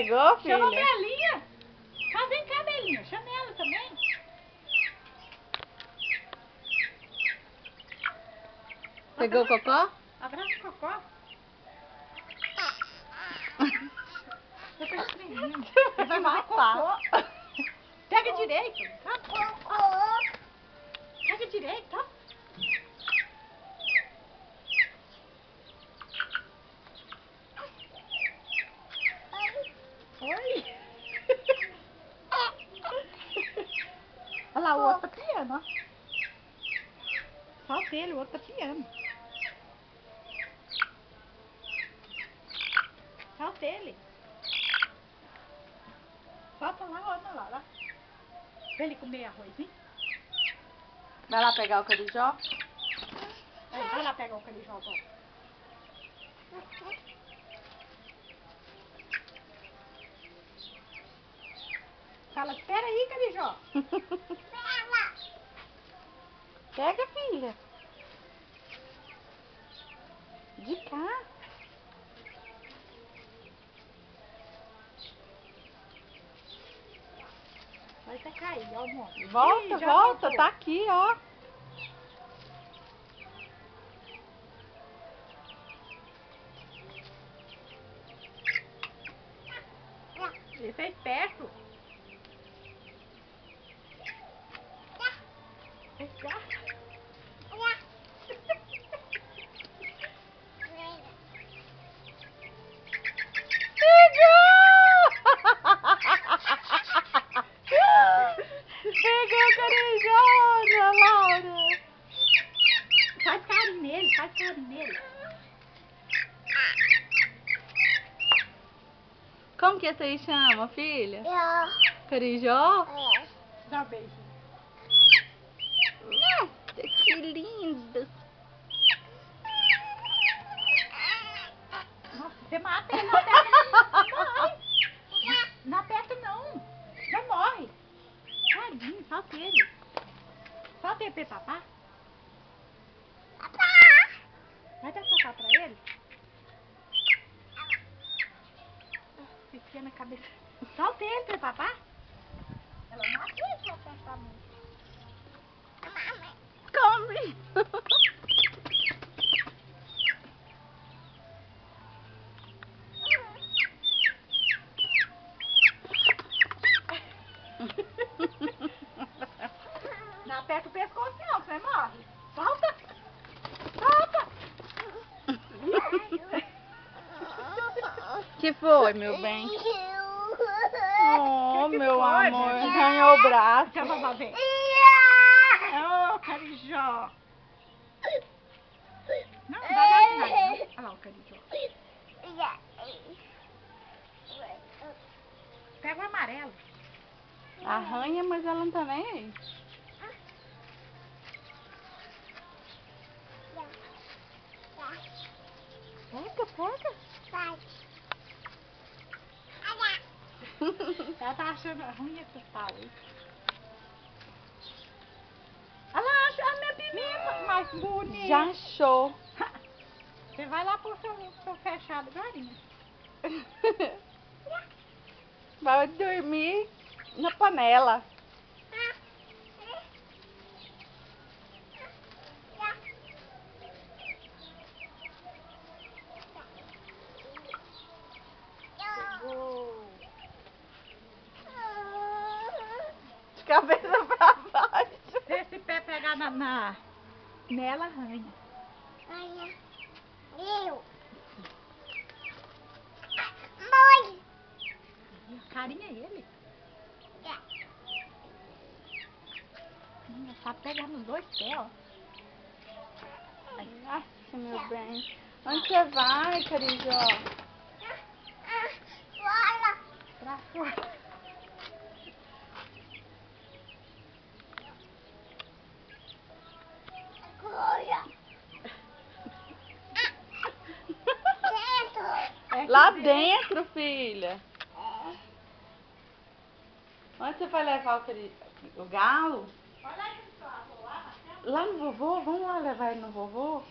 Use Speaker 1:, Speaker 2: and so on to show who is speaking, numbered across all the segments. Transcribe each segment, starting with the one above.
Speaker 1: Pegou, filha?
Speaker 2: Chama a Belinha. Vem cá, Belinha. Chama ela também.
Speaker 1: Pegou o cocó?
Speaker 2: Abraça o cocó. Eu tô escrevendo. Ele vai matar. Pega direito. Pega direito, ó. Oi. Olha lá, o outro tá piando, ó. Só dele, o outro tá piando. Só dele. Solta lá, olha lá. Pra ele comer arroz, hein?
Speaker 1: Vai lá pegar o carijó?
Speaker 2: Vai lá pegar o carijó, bom. Fala, espera aí, carijó.
Speaker 1: Pega, filha. De cá.
Speaker 2: Vai até cair, ó, amor.
Speaker 1: Volta,
Speaker 2: Ih, já
Speaker 1: volta.
Speaker 2: voltou.
Speaker 1: Tá aqui, ó.
Speaker 2: Ele tá esperto.
Speaker 1: Pegou o carijó, Ana Laura.
Speaker 2: Faz carinho nele.
Speaker 1: Como que esse aí chama, filha? Carijó?
Speaker 2: Dá um beijo.
Speaker 1: Nossa, que lindo.
Speaker 2: Nossa, você mata ele, não aperta. Morre. Não aperta, não. Já morre. Tadinho, solta ele. Solta ele, papá. Vai dar papá pra ele. Pequena cabeça. Solta ele, papá. Ela não aguenta apertar muito.
Speaker 1: Come.
Speaker 2: Não aperta o pescoço não, você morre. Solta. Solta.
Speaker 1: Que foi, meu bem? Oh,
Speaker 2: Que
Speaker 1: meu
Speaker 2: foi,
Speaker 1: amor.
Speaker 2: bebê?
Speaker 1: Arranhou o braço.
Speaker 2: Deixa eu ver. Ô, carijó. Não, não vai lá de nada, não. Olha lá o carijó. Pega o amarelo.
Speaker 1: Arranha, mas ela não tá nem aí. Pega.
Speaker 2: Ela tá achando ruim esse pau aí. Ela acha a minha pimenta mais bonita.
Speaker 1: Já achou.
Speaker 2: Você vai lá pro seu fechado agora.
Speaker 1: Vai dormir na panela. De cabeça pra baixo.
Speaker 2: Se esse pé pegar nela, arranha. Carinha ele. Tá pegando os dois pés, ó.
Speaker 1: Nossa, meu bem. Onde você vai, carijó?
Speaker 2: Pra fora.
Speaker 1: Lá dentro, filha. Onde você vai levar o galo? Lá no vovô? Vamos lá levar ele no vovô?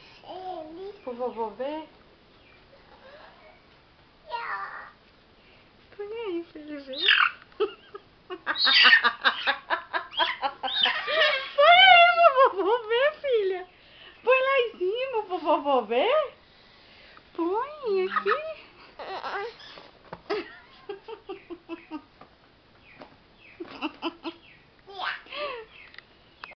Speaker 1: Pro vovô ver? Põe aí.
Speaker 2: vovô ver?
Speaker 1: Põe aqui.